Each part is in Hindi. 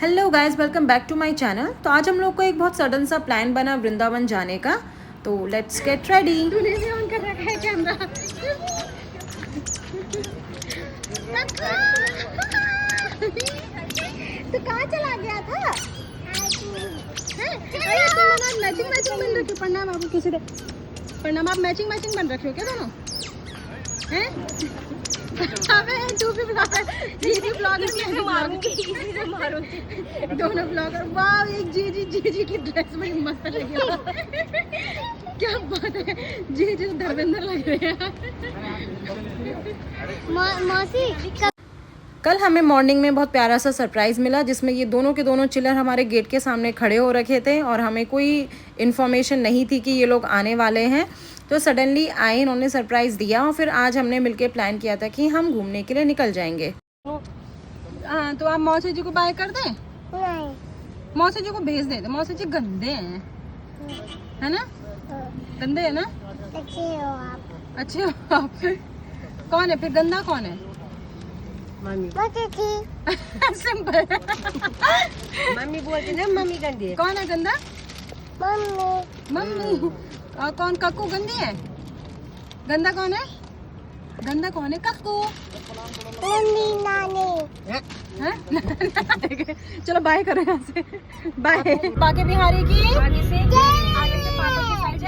Hello guys, welcome back to my channel. तो आज हम लोग को एक बहुत सडन सा प्लान बना वृंदावन जाने का। तो लेट्स गेट रेडी। तूने भी ऑन कर रखा है कैमरा। तो कहाँ चला गया था? अरे तुम लोग मैचिंग मैचिंग बन रखे हो। प्रणाम आप किसी दे। प्रणाम आप मैचिंग मैचिंग बन रखे हो क्या दोनों? हैं? अबे तू भी ब्लॉगर, ये भी ब्लॉगर की है, मारूंगी इसी से मारूंगी। दोनों ब्लॉगर। वाह, एक जी की ड्रेस बड़ी मस्त लगी। क्या बात है, जी धर्मेंद्र लग रहे हैं। मौसी कल हमें मॉर्निंग में बहुत प्यारा सा सरप्राइज़ मिला, जिसमें ये दोनों के दोनों चिल्लर हमारे गेट के सामने खड़े हो रखे थे और हमें कोई इन्फॉर्मेशन नहीं थी कि ये लोग आने वाले हैं। तो सडनली आए, इन्होंने सरप्राइज़ दिया और फिर आज हमने मिलके प्लान किया था कि हम घूमने के लिए निकल जाएंगे। हाँ, तो आप मौसी जी को बाय कर दें? नहीं, मौसी जी को भेज दें। मौसी जी गंदे हैं, है ना? गंदे है ना? अच्छे हो आप। अच्छे हो आप। कौन है फिर गंदा? कौन है? मम्मी। सिंपल। मम्मी बोलती ना, मम्मी गंदी है। कौन है गंदा? मम्मी। मम्मी। और कौन? कक्कू गंदी है? गंदा कौन है? गंदा कौन है? कक्कू। मम्मी नानी। चलो बाय करो यहाँ से। बाय। बाके बिहारी की आगे से पापा की साइड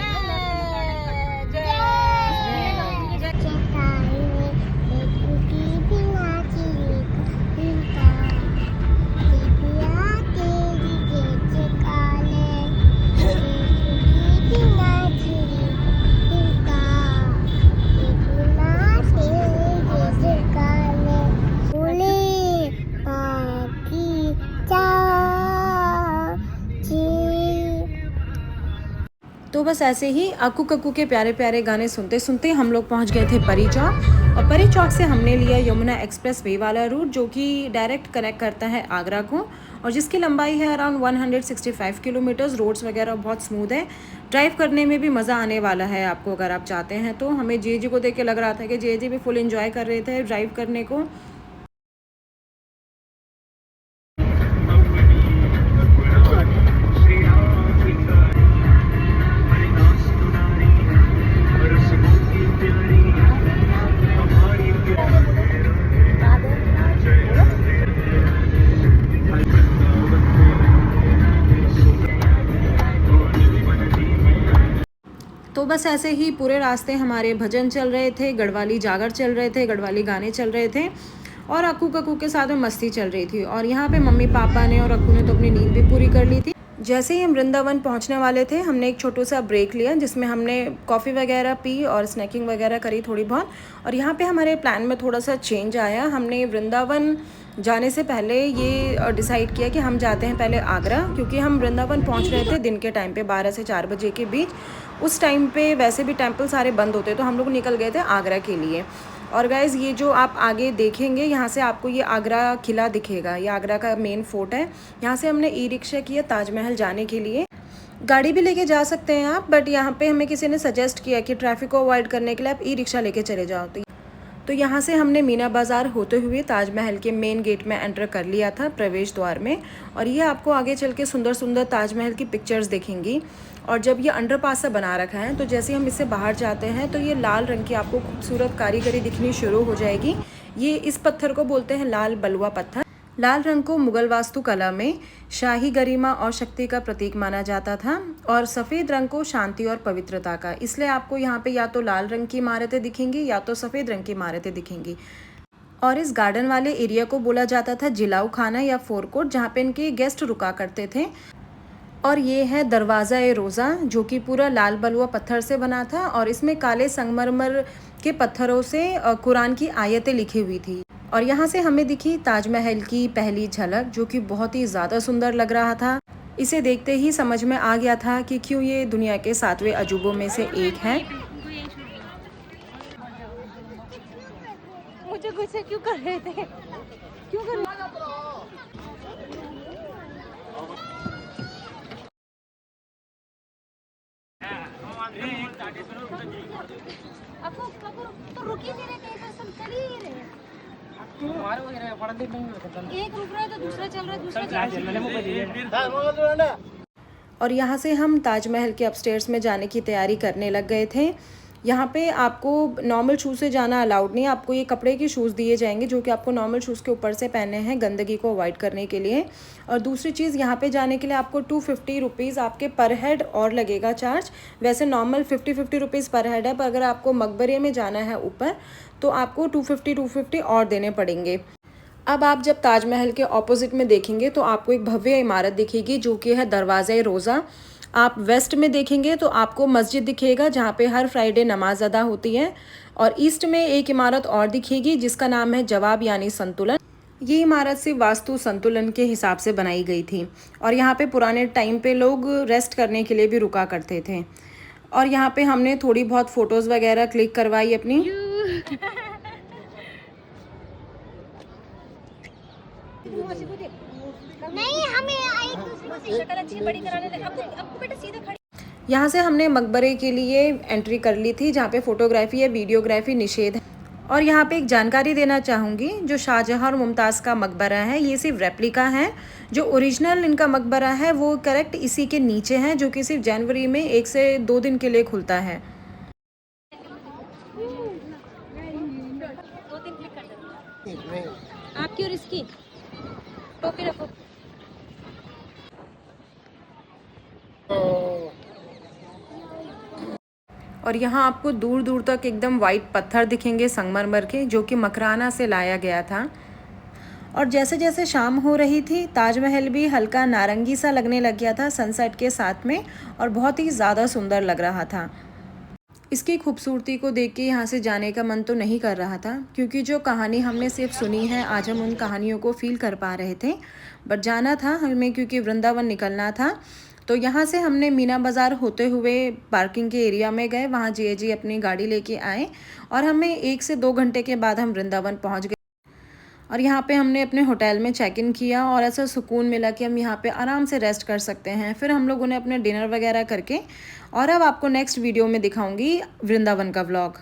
तो बस ऐसे ही अक्कू कक्कू के प्यारे प्यारे गाने सुनते सुनते हम लोग पहुंच गए थे परी चौक। और परी चौक से हमने लिया यमुना एक्सप्रेस वे वाला रूट, जो कि डायरेक्ट कनेक्ट करता है आगरा को और जिसकी लंबाई है अराउंड 165 किलोमीटर्स। रोड्स वगैरह बहुत स्मूथ है, ड्राइव करने में भी मज़ा आने वाला है आपको अगर आप चाहते हैं तो। हमें जे को देख के लग रहा था कि जे भी फुल एंजॉय कर रहे थे ड्राइव करने को। तो बस ऐसे ही पूरे रास्ते हमारे भजन चल रहे थे, गढ़वाली जागर चल रहे थे, गढ़वाली गाने चल रहे थे और अक्कू कक्कू के साथ में मस्ती चल रही थी। और यहाँ पे मम्मी पापा ने और अक्कू ने तो अपनी नींद भी पूरी कर ली थी। जैसे ही हम वृंदावन पहुँचने वाले थे, हमने एक छोटा सा ब्रेक लिया जिसमें हमने कॉफ़ी वगैरह पी और स्नैकिंग वगैरह करी थोड़ी बहुत। और यहाँ पे हमारे प्लान में थोड़ा सा चेंज आया। हमने वृंदावन जाने से पहले ये डिसाइड किया कि हम जाते हैं पहले आगरा, क्योंकि हम वृंदावन पहुंच रहे थे दिन के टाइम पे 12 से 4 बजे के बीच। उस टाइम पे वैसे भी टेंपल सारे बंद होते, तो हम लोग निकल गए थे आगरा के लिए। और गाइज़, ये जो आप आगे देखेंगे यहाँ से आपको ये आगरा किला दिखेगा, ये आगरा का मेन फोर्ट है। यहाँ से हमने ई रिक्शा किया ताजमहल जाने के लिए। गाड़ी भी लेके जा सकते हैं आप, बट यहाँ पे हमें किसी ने सजेस्ट किया कि ट्रैफिक को अवॉइड करने के लिए आप ई रिक्शा लेके चले जाओ। तो यहाँ से हमने मीना बाज़ार होते हुए ताजमहल के मेन गेट में एंटर कर लिया था, प्रवेश द्वार में। और ये आपको आगे चल के सुंदर सुंदर ताजमहल की पिक्चर्स दिखेंगी। और जब ये अंडरपास सा बना रखा है, तो जैसे हम इससे बाहर जाते हैं तो ये लाल रंग की आपको खूबसूरत कारीगरी दिखनी शुरू हो जाएगी। ये इस पत्थर को बोलते हैं लाल बलुआ पत्थर। लाल रंग को मुगल वास्तुकला में शाही गरिमा और शक्ति का प्रतीक माना जाता था और सफ़ेद रंग को शांति और पवित्रता का। इसलिए आपको यहाँ पे या तो लाल रंग की इमारतें दिखेंगी या तो सफ़ेद रंग की इमारतें दिखेंगी। और इस गार्डन वाले एरिया को बोला जाता था जिलाऊ खाना या फोरकोट, जहाँ पे इनके गेस्ट रुका करते थे। और ये है दरवाज़ा ए रोज़ा, जो कि पूरा लाल बलुआ पत्थर से बना था और इसमें काले संगमरमर के पत्थरों से कुरान की आयतें लिखी हुई थी। और यहाँ से हमें दिखी ताजमहल की पहली झलक, जो कि बहुत ही ज़्यादा सुंदर लग रहा था। इसे देखते ही समझ में आ गया था कि क्यों ये दुनिया के 7वें अजूबों में से एक है। मुझे गुस्से क्यों कर रहे थे? क्यों कर रहे? आपको तो रुकी नहीं रहे, सब चली ही रहे। एक रुक रहा है तो दूसरा चल रहा है, दूसरा चल रहा है। और यहाँ से हम ताजमहल के अपस्टेयर्स में जाने की तैयारी करने लग गए थे। यहाँ पे आपको नॉर्मल शूज़ से जाना अलाउड नहीं है, आपको ये कपड़े के शूज़ दिए जाएंगे जो कि आपको नॉर्मल शूज़ के ऊपर से पहने हैं गंदगी को अवॉइड करने के लिए। और दूसरी चीज़, यहाँ पे जाने के लिए आपको 250 रुपीज़ आपके पर हेड और लगेगा चार्ज। वैसे नॉर्मल 50 रुपीज़ पर हेड है, पर अगर आपको मकबरे में जाना है ऊपर तो आपको 250 और देने पड़ेंगे। अब आप जब ताजमहल के ऑपोजिट में देखेंगे तो आपको एक भव्य इमारत दिखेगी जो कि है दरवाज़ा रोज़ा। आप वेस्ट में देखेंगे तो आपको मस्जिद दिखेगा जहाँ पे हर फ्राइडे नमाज अदा होती है। और ईस्ट में एक इमारत और दिखेगी जिसका नाम है जवाब यानी संतुलन। ये इमारत सिर्फ वास्तु संतुलन के हिसाब से बनाई गई थी और यहाँ पे पुराने टाइम पे लोग रेस्ट करने के लिए भी रुका करते थे। और यहाँ पे हमने थोड़ी बहुत फ़ोटोज़ वगैरह क्लिक करवाई अपनी। नहीं, हमें एक दूसरे की शक्ल अच्छी बड़ी कराने लगे। अब बेटा सीधा खड़ी। यहाँ से हमने मकबरे के लिए एंट्री कर ली थी जहाँ पे फ़ोटोग्राफी या वीडियोग्राफी निषेध है। और यहाँ पे एक जानकारी देना चाहूँगी, जो शाहजहाँ और मुमताज़ का मकबरा है ये सिर्फ रेप्लिका है। जो ओरिजिनल इनका मकबरा है वो करेक्ट इसी के नीचे है, जो कि सिर्फ जनवरी में 1 से 2 दिन के लिए खुलता है। आपकी और इसकी टोपी रखो। और यहाँ आपको दूर दूर तक एकदम वाइट पत्थर दिखेंगे संगमरमर के, जो कि मकराना से लाया गया था। और जैसे जैसे शाम हो रही थी ताजमहल भी हल्का नारंगी सा लगने लग गया था सनसेट के साथ में, और बहुत ही ज़्यादा सुंदर लग रहा था। इसकी खूबसूरती को देख के यहाँ से जाने का मन तो नहीं कर रहा था, क्योंकि जो कहानी हमने सिर्फ सुनी है आज हम उन कहानियों को फील कर पा रहे थे। बट जाना था हमें क्योंकि वृंदावन निकलना था। तो यहाँ से हमने मीना बाज़ार होते हुए पार्किंग के एरिया में गए, वहाँ जी अपनी गाड़ी लेके आए और हमें 1 से 2 घंटे के बाद हम वृंदावन पहुँच गए। और यहाँ पे हमने अपने होटल में चेक इन किया और ऐसा सुकून मिला कि हम यहाँ पे आराम से रेस्ट कर सकते हैं। फिर हम लोगों ने अपने डिनर वगैरह करके, और अब आपको नेक्स्ट वीडियो में दिखाऊंगी वृंदावन का व्लॉग।